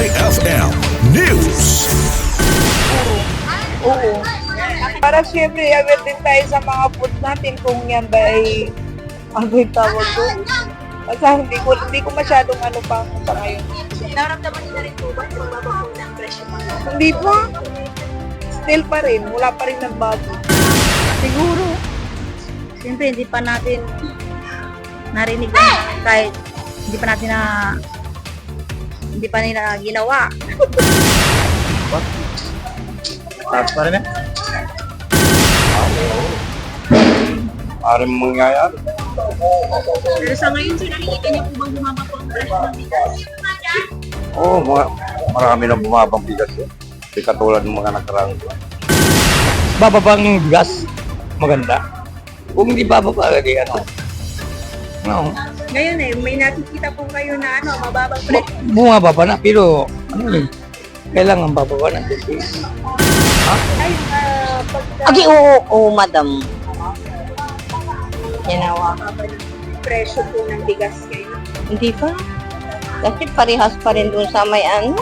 IFM News. Oo. Para siyempre, aware din tayo sa mga food natin kung yan ba ay ano yung tawag doon. Kasi hindi ko masyadong ano pa sa ngayon. Naramdaman niyo na rin po ba yung magbaba po ng presyo mo? Hindi pa. Still pa rin. Wala pa rin nagbago. Siguro. Siyempre, hindi pa natin narinig na kahit hindi pa nila ginawa. Taas pa rin eh. Parang mangyayari. Pero sa ngayon, sir, nakikita niyo po bang bumaba po ang presyo ng bigas? Oo, marami na bumabang bigas eh. Di katulad ng mga nakarang. Bababa ang bigas, maganda. Kung hindi bababa, lagi ano. No. Ngayon may nakikita po kayo na mababang presyo. Bumababa na, pero ano eh. Kailangan bababa na kasi. Agi, oo, madam. Ginawa. Presyo po ng bigas ngayon. Hindi pa. Kasi parehas pa rin doon sa may ano.